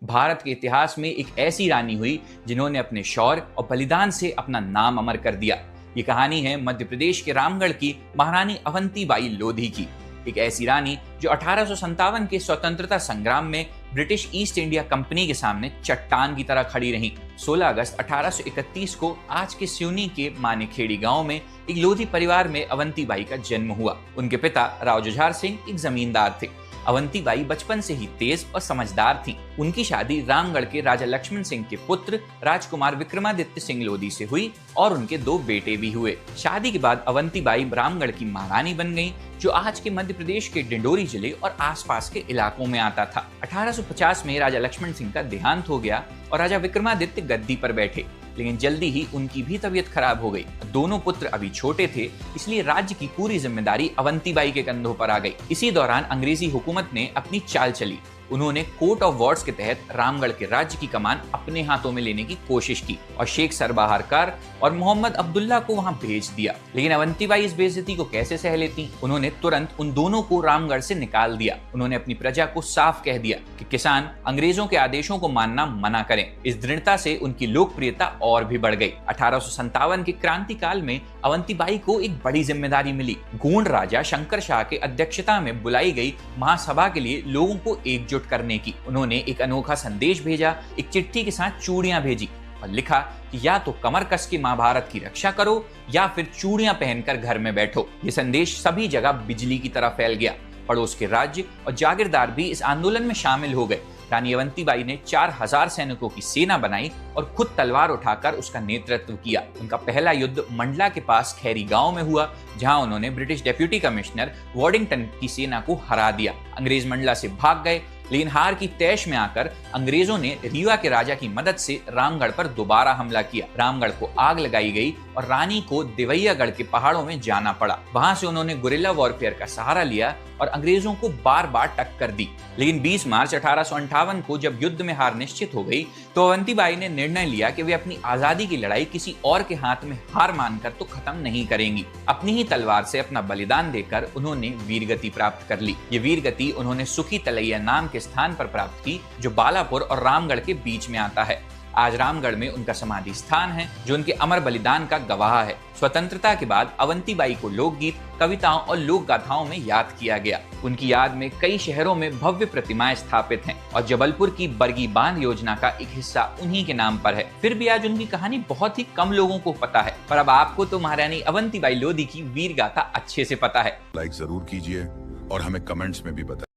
भारत के इतिहास में एक ऐसी रानी हुई जिन्होंने अपने शौर्य और बलिदान से अपना नाम अमर कर दिया। ये कहानी है मध्य प्रदेश के रामगढ़ की महारानी अवंतीबाई लोधी की। एक ऐसी रानी जो 1857 के स्वतंत्रता संग्राम में ब्रिटिश ईस्ट इंडिया कंपनी के सामने चट्टान की तरह खड़ी रही। 16 अगस्त 1831 को आज के सिवनी के मानेखेड़ी गांव में एक लोधी परिवार में अवंतीबाई का जन्म हुआ। उनके पिता राव जुझार सिंह एक जमींदार थे। अवंतीबाई बचपन से ही तेज और समझदार थीं। उनकी शादी रामगढ़ के राजा लक्ष्मण सिंह के पुत्र राजकुमार विक्रमादित्य सिंह लोधी से हुई और उनके 2 बेटे भी हुए। शादी के बाद अवंतीबाई रामगढ़ की महारानी बन गईं, जो आज के मध्य प्रदेश के डिंडोरी जिले और आसपास के इलाकों में आता था। 1850 में राजा लक्ष्मण सिंह का देहांत हो गया और राजा विक्रमादित्य गद्दी पर बैठे, लेकिन जल्दी ही उनकी भी तबीयत खराब हो गई। दोनों पुत्र अभी छोटे थे, इसलिए राज्य की पूरी जिम्मेदारी अवंतीबाई के कंधों पर आ गई। इसी दौरान अंग्रेजी हुकूमत ने अपनी चाल चली। उन्होंने कोर्ट ऑफ वॉर्ड्स के तहत रामगढ़ के राज्य की कमान अपने हाथों में लेने की कोशिश की और शेख सरबहारकार और मोहम्मद अब्दुल्ला को वहां भेज दिया। लेकिन अवंतीबाई इस बेइज्जती को कैसे सह लेती? उन्होंने तुरंत उन दोनों को रामगढ़ से निकाल दिया। उन्होंने अपनी प्रजा को साफ कह दिया कि किसान अंग्रेजों के आदेशों को मानना मना करें। इस दृढ़ता से उनकी लोकप्रियता और भी बढ़ गई। 1857 के क्रांति काल में अवंतीबाई को एक बड़ी जिम्मेदारी मिली। गोंड राजा शंकर शाह के अध्यक्षता में बुलाई गई महासभा के लिए लोगों को एकजुट करने की। उन्होंने एक अनोखा संदेश भेजा। एक चिट्ठी के साथ चूड़ियां भेजी और लिखा कि या तो कमर कस के महाभारत की रक्षा करो या फिर चूड़ियां पहनकर घर में बैठो। ये संदेश सभी जगह बिजली की तरह फैल गया। पड़ोस के राज्य और जागीरदार भी इस आंदोलन में शामिल हो गए। रानी अवंतीबाई ने 4000 सैनिकों की सेना बनाई और खुद तलवार उठाकर उसका नेतृत्व किया। उनका पहला युद्ध मंडला के पास खैरी गांव में हुआ, जहां उन्होंने ब्रिटिश डेप्यूटी कमिश्नर वॉर्डिंगटन की सेना को हरा दिया। अंग्रेज मंडला से भाग गए, लेकिन हार की तैश में आकर अंग्रेजों ने रीवा के राजा की मदद से रामगढ़ पर दोबारा हमला किया। रामगढ़ को आग लगाई गई और रानी को देवैयागढ़ के पहाड़ों में जाना पड़ा। वहां से उन्होंने गुरिल्ला वॉरफेयर का सहारा लिया और अंग्रेजों को बार बार टक्कर दी। लेकिन 20 मार्च 1858 को जब युद्ध में हार निश्चित हो गई, तो अवंतीबाई ने निर्णय लिया कि वे अपनी आजादी की लड़ाई किसी और के हाथ में हार मानकर तो खत्म नहीं करेंगी। अपनी ही तलवार से अपना बलिदान देकर उन्होंने वीरगति प्राप्त कर ली। ये वीरगति उन्होंने सुखी तलैया नाम के स्थान पर प्राप्त की, जो बालापुर और रामगढ़ के बीच में आता है। आज रामगढ़ में उनका समाधि स्थान है, जो उनके अमर बलिदान का गवाह है। स्वतंत्रता के बाद अवंतीबाई को लोकगीत, कविताओं और लोक गाथाओं में याद किया गया। उनकी याद में कई शहरों में भव्य प्रतिमाएं स्थापित हैं और जबलपुर की बरगी बांध योजना का एक हिस्सा उन्हीं के नाम पर है। फिर भी आज उनकी कहानी बहुत ही कम लोगों को पता है, पर अब आपको तो महारानी अवंतीबाई लोधी की वीर गाथा अच्छे से पता है। लाइक जरूर कीजिए और हमें कमेंट्स में भी बताइए।